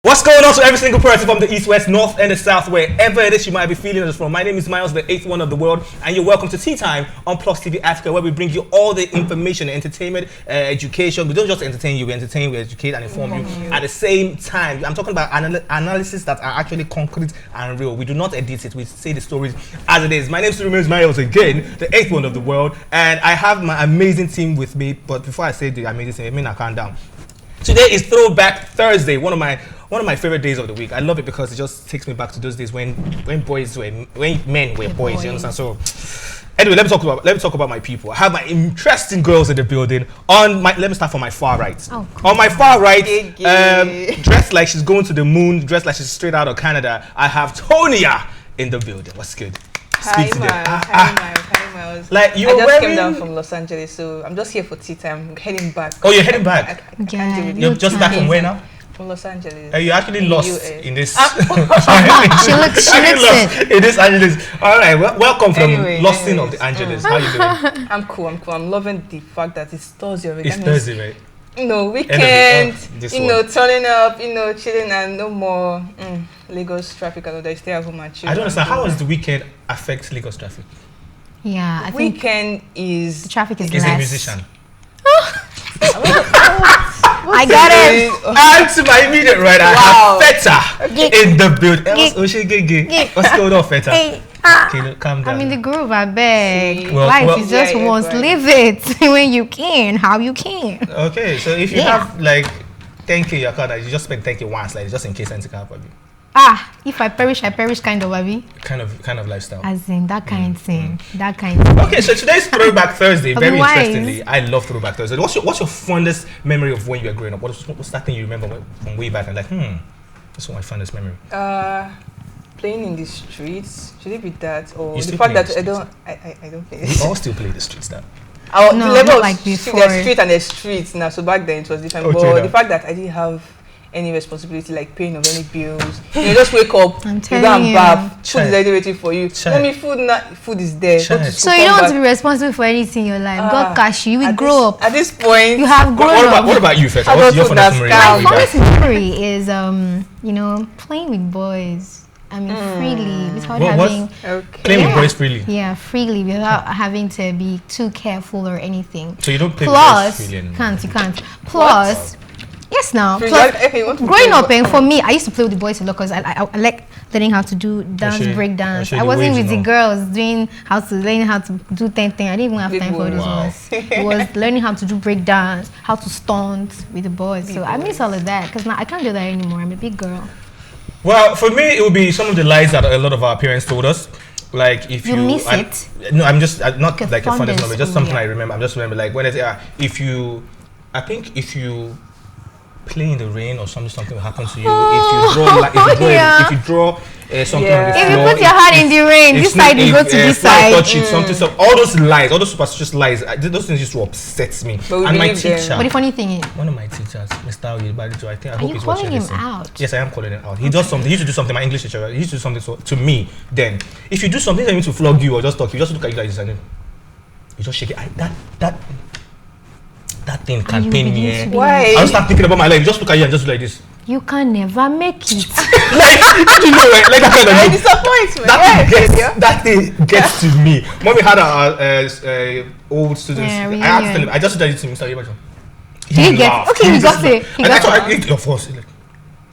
What's going on to every single person from the east, west, north, and the south, wherever it is you might be feeling us from? My name is Miles, the 8th one of the world, and you're welcome to Tea Time on PlusTvAfrica, where we bring you all the information, entertainment, education. We don't just entertain you, we entertain, we educate, and inform you at the same time. I'm talking about analysis that are actually concrete and real. We do not edit it, we say the stories as it is. My name is Miles again, the 8th one of the world, and I have my amazing team with me. But before I say the amazing team, I calm down. Today is Throwback Thursday, one of my favorite days of the week. I love it because it just takes me back to those days when men were boys. You understand? So anyway, let me talk about my people. I have my interesting girls in the building. Let me start from my far right. Oh, cool. On my far right, dressed like she's going to the moon, dressed like she's straight out of Canada, I have Tonya in the building. What's good? Hi, Miles. Like you I just came down from Los Angeles, so I'm just here for tea time. I'm heading back. Oh, you're heading back? I can't do it. You're just back from where now? From Los Angeles. Are you actually lost in this? She looks it. In this Angeles. All right, welcome from Losting of the Angeles. How you doing? I'm cool. I'm loving the fact that it's Thursday already. It's Thursday, right? Weekend. Turning up, chilling, and no more Lagos traffic. And I stay at home and chill. I don't understand. How does the weekend affect Lagos traffic? Yeah, I think weekend is the traffic is less. Is a musician. I got it. And to my immediate right, I have Feta in the building. What's going on, Feta? Okay, calm down. I'm in the groove, I beg. Life is just once. Live it when you can, how you can. Okay, so if you have like 10K in your account, you just spend 10K once, like just in case anything can happen. If I perish kind of Abby. Kind of lifestyle. As in that kind of thing. That kind of thing. Okay, so today's Throwback Thursday. Very interestingly, I love Throwback Thursday. What's your fondest memory of when you were growing up? What's that thing you remember from way back and like, that's my fondest memory? Playing in the streets. Should it be that or the fact that I don't play? We all still play the streets now. The level like before. There's street and there's streets now. So back then it was different. Okay, but the fact that I didn't have any responsibility like paying of any bills, you just wake up, you go and bath, food is already waiting for you. Mommy, food is there. So you don't want to be responsible for anything in your life. God cash you will grow up. At this point, you have grown up. What about you, Feta? What's your fondest memory? My fondest memory is playing with boys. I mean, freely without having playing with boys freely. Yeah, freely without having to be too careful or anything. So you don't play with boys freely anymore? You can't. Plus. Yes, now. Plus, growing up, and for me, I used to play with the boys a lot because I like learning how to do break dance. I wasn't with the girls learning how to do 10 things. I didn't even have time for this ones. It was learning how to do break dance, how to stunt with the boys. So I miss all of that because now I can't do that anymore. I'm a big girl. Well, for me, it would be some of the lies that a lot of our parents told us. Like if you miss it. No, I'm just not like a fondest memory. Just something I remember. I'm just remember like when I say if you play in the rain or something will happen to you. If you draw something on the floor. If you put your hand in the rain, this side you go to this side. All those lies, all those superstitious lies, those things used to upset me. And my teacher. But the funny thing is, one of my teachers, Mr. Oyebadijo, I hope he's watching this. Are you calling him out? Yes, I am calling him out. He does something. He used to do something. My English teacher, he used to do something to me. Then, if you do something, he doesn't mean to flog you or just talk. You just look at you like this and then you just shake it. That thing can pain me. Why? I'll start thinking about my life. Just look at you and just do like this. You can never make it. Like that kind of disappointment. That thing gets to me. Mommy had a old student. I asked him. I just did it to Mr. Yebajo. He got it. He got it. Of course.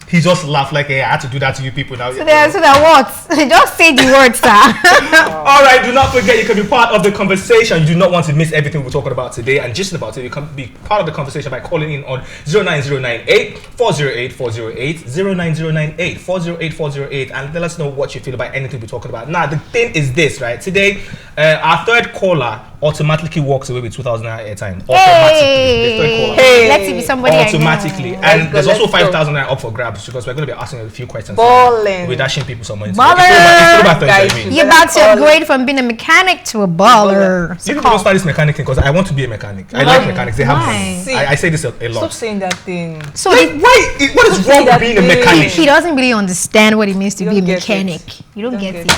He just laughed like, hey, I had to do that to you people now. So that what? Just say the words, sir. All right, do not forget you can be part of the conversation. You do not want to miss everything we're talking about today and just about it. You can be part of the conversation by calling in on 09098 408 408 09098 408 408 and let us know what you feel about anything we're talking about. Now, the thing is this, right? Today, our third caller automatically walks away with 2,000 airtime. Hey, let's see if somebody automatically. And there's also 5,000 up for grabs because we're going to be asking a few questions. Balling. We're dashing people some money. You're about to upgrade from being a mechanic to a baller. You don't start this mechanic thing because I want to be a mechanic. I like mechanics. They have money. I say this a lot. Stop saying that thing. So what is wrong with being a mechanic? He doesn't really understand what it means to be a mechanic. You don't get it.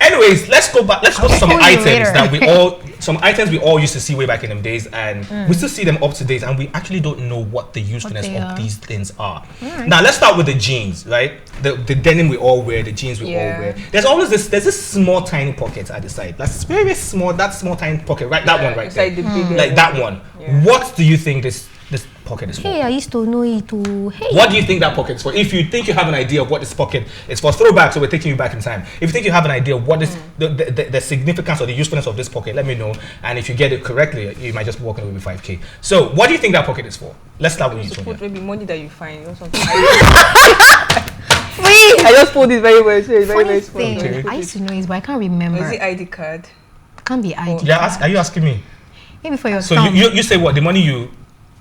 Anyways, let's go back. Let's go to some items that we all some items we all used to see way back in them days, and we still see them up to date, and we actually don't know what the usefulness of these things are. Now let's start with the jeans, right? The denim we all wear, the jeans we all wear. There's this small tiny pocket at the side. That's very small. That small tiny pocket, right? That one right there. The big like that one. What do you think this pocket is for? Hey, I used to know it too. Hey. What do you think that pocket is for? If you think you have an idea of what this pocket is for, throwback, so we're taking you back in time. If you think you have an idea of what is the significance or the usefulness of this pocket, let me know. And if you get it correctly, you might just walk away with 5K. So what do you think that pocket is for? Let's start with you, Sonia. Put maybe money that you find or something. Please. I just pulled it very well. So it's very small. I used to know it, but I can't remember. Is it ID card? It can't be ID. Yeah, are you asking me? Maybe for your So you say what? The money you...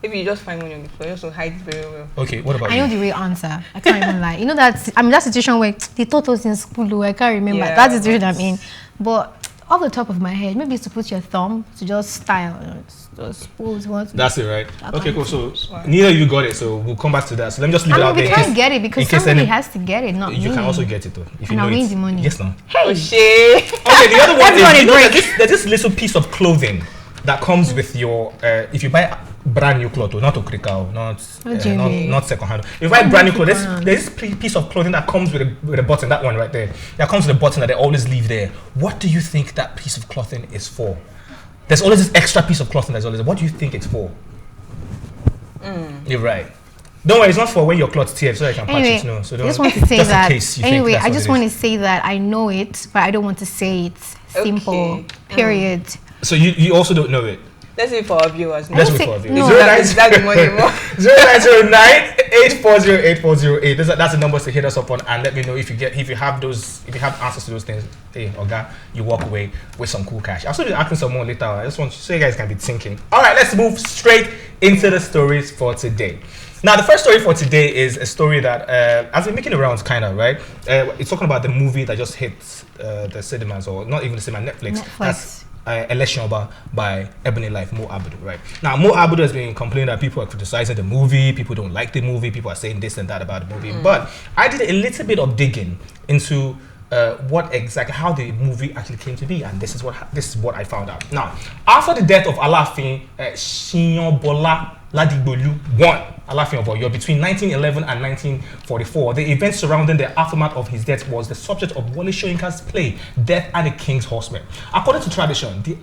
If you just find money on the floor, you also hide it very well. Okay, what about you? I know the real answer. I can't even lie. You know that I'm in that situation where they taught us in school. I can't remember. Yeah, that's the situation I'm in. But off the top of my head, maybe it's to put your thumb to just style. Just pose once. That's it, right? Okay, cool. So neither of you got it. So we'll come back to that. So let me just leave it out there. We can't get it because somebody has to get it, not me. You can also get it though. If you and know I'll win the money. Yes, no. Hey, Okay, the other one is, you know, there's this little piece of clothing that comes with your if you buy brand new clothes, not okrika, not second hand. If you buy brand new clothes, there's this piece of clothing that comes with a button, that one right there. That comes with a button that they always leave there. What do you think that piece of clothing is for? There's always this extra piece of clothing that's always there. What do you think it's for? You're right. Don't worry, it's not for when your clothes tear, so I can patch it. No, so don't. I just want to say just that. In case you anyway, think I just want to say that I know it, but I don't want to say it. Simple. Period. So you also don't know it. Let's wait for our viewers. Let's wait for our viewers. No. 0909-840-8408. That's the numbers to hit us up on, and let me know if you have answers to those things. Hey, Oga, you walk away with some cool cash. I'll still be asking some more later. I just want so you guys can be thinking. All right, let's move straight into the stories for today. Now, the first story for today is a story that has been making the rounds, kind of, right? It's talking about the movie that just hit the cinemas, or not even the cinema, Netflix. That's Eleshin by Ebony Life, Mo Abudu, right? Now, Mo Abudu has been complaining that people are criticizing the movie, people don't like the movie, people are saying this and that about the movie. But I did a little bit of digging into how the movie actually came to be, and this is what I found out. Now, after the death of Alafin Shinyobola Ladigbolu I, Alafin of Oyo, between 1911 and 1944, the events surrounding the aftermath of his death was the subject of Wole Soyinka's play, Death and the King's Horsemen. According to tradition, the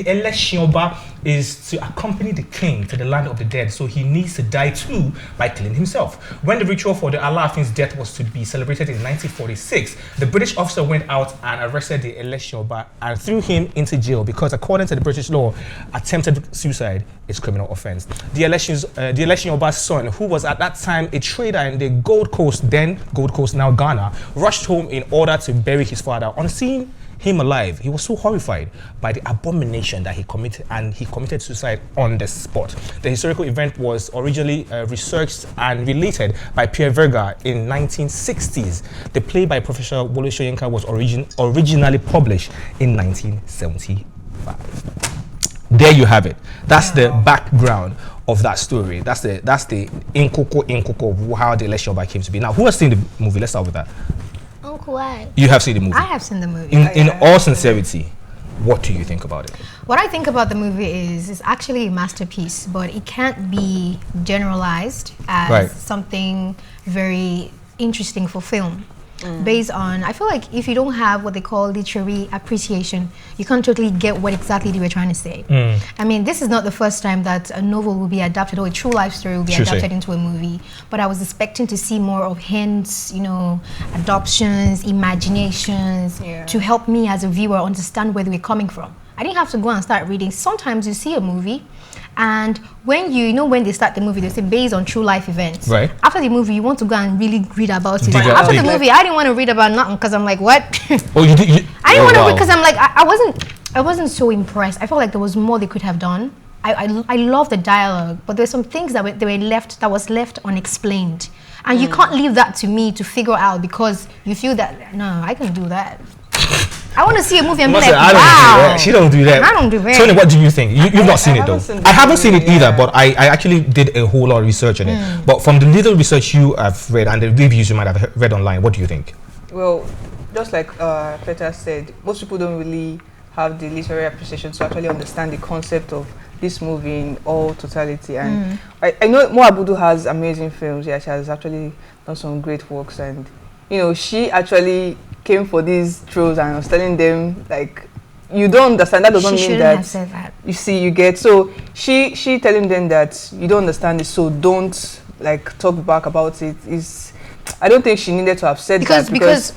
Eleshin is to accompany the king to the land of the dead, so he needs to die too by killing himself. When the ritual for the Alafin's death was to be celebrated in 1946, the British officer went out and arrested the Eleshin and threw him into jail because, according to the British law, attempted suicide is criminal offense. The Eleshin son, who was at that time a trader in the Gold Coast, then Gold Coast, now Ghana, rushed home in order to bury his father. On seeing him alive, he was so horrified by the abomination that he committed, and he committed suicide on the spot. The historical event was originally researched and related by Pierre Verga in 1960s. The play by Professor Wole Soyinka was originally published in 1975. There you have it. That's the background of that story. That's the inkoko of how the Eleshin came to be. Now, who has seen the movie? Let's start with that. Uncle, I. You have seen the movie? I have seen the movie. In all sincerity, what do you think about it? What I think about the movie is it's actually a masterpiece, but it can't be generalized as something very interesting for film. Based on, I feel like if you don't have what they call literary appreciation, you can't totally get what exactly they were trying to say. I mean, this is not the first time that a novel will be adapted or a true life story will be adapted into a movie, but I was expecting to see more of hints, you know, adoptions, imaginations, to help me as a viewer understand where they were coming from. I didn't have to go and start reading. Sometimes you see a movie, and when when they start the movie, they say based on true life events. Right. After the movie, you want to go and really read about it. After the movie, I didn't want to read about nothing because I'm like, what? Oh, you did? I didn't want to read because I'm like, I wasn't so impressed. I felt like there was more they could have done. I love the dialogue, but there's some things that was left unexplained, and you can't leave that to me to figure out because you feel that no, I can do that. I want to see a movie and be like, wow. She don't do that. I don't do that. Tony, what do you think? You've not seen it though. I haven't seen it either, but I actually did a whole lot of research on it. But from the little research you have read and the reviews you might have read online, what do you think? Well, just like Peter said, most people don't really have the literary appreciation to actually understand the concept of this movie in all totality. And I know Mo Abudu has amazing films. Yeah, she has actually done some great works, and you know, she actually came for these trolls and was telling them like, you don't understand. That doesn't mean that, have said that. You see, you get. So she telling them that you don't understand it, so don't like talk back about it. I don't think she needed to have said that because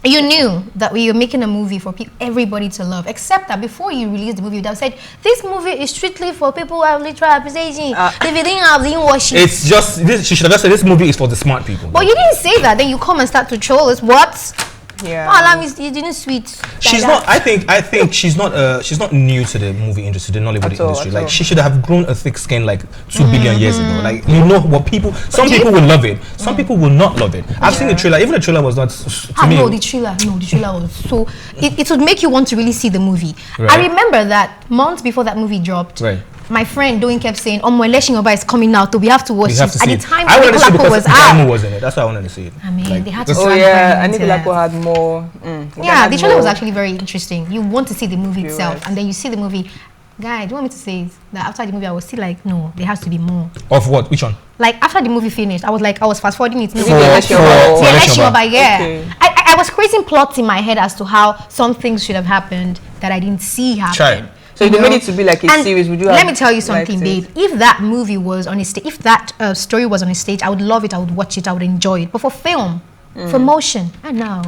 you knew that we were making a movie for everybody to love, except that before you released the movie, you would have said, this movie is strictly for people who have literal appreciation. If you didn't have, didn't watch it. It's just, she should have just said, this movie is for the smart people. But you didn't say that. Then you come and start to troll us. What? Yeah. Oh, you didn't sweet. She's not. I think she's not. She's not new to the movie industry, the Nollywood industry. Like she should have grown a thick skin like 2 billion years ago. Like you know what people. Some people will love it. Some people will not love it. I've seen the trailer. Even the trailer was not. To me, no, the trailer was so. It would make you want to really see the movie. Right. I remember that months before that movie dropped. Right. My friend Doing kept saying, "Oh, Eleshin is coming out, so we have to watch it." At the time, I wanted to see Nicola because Damo was in it. That's why I wanted to see it. I mean, like, they had to. Oh yeah, and Nicola had more. Yeah, the trailer was actually very interesting. You want to see the movie itself, and then you see the movie. Guy, do you want me to say that after the movie, I was still like, no, there has to be more. Of what? Which one? Like after the movie finished, I was fast forwarding it. I was creating plots in my head as to how some things should have happened that I didn't see happen. So if they made it to be like a series, would you have? Let me tell you something, babe. If that movie was on a stage, if that story was on a stage, I would love it. I would watch it. I would enjoy it. But for film, for motion, I know.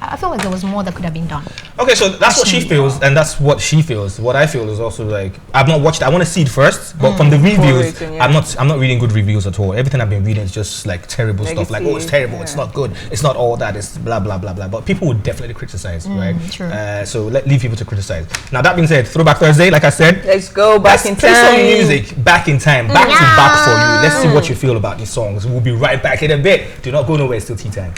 I feel like there was more that could have been done. Okay, so that's what she feels, and that's what she feels. What I feel is also like I've not watched it. I want to see it first, but from the reviews, I'm not reading good reviews at all. Everything I've been reading is just like terrible stuff. Like, oh, it's terrible. It's not good. It's not all that. It's blah blah blah blah. But people would definitely criticize, right? True. So leave people to criticize. Now that being said, Throwback Thursday, like I said, let's go back in time. Play some music back in time, back to back for you. Let's see what you feel about these songs. We'll be right back in a bit. Do not go nowhere. It's still tea time.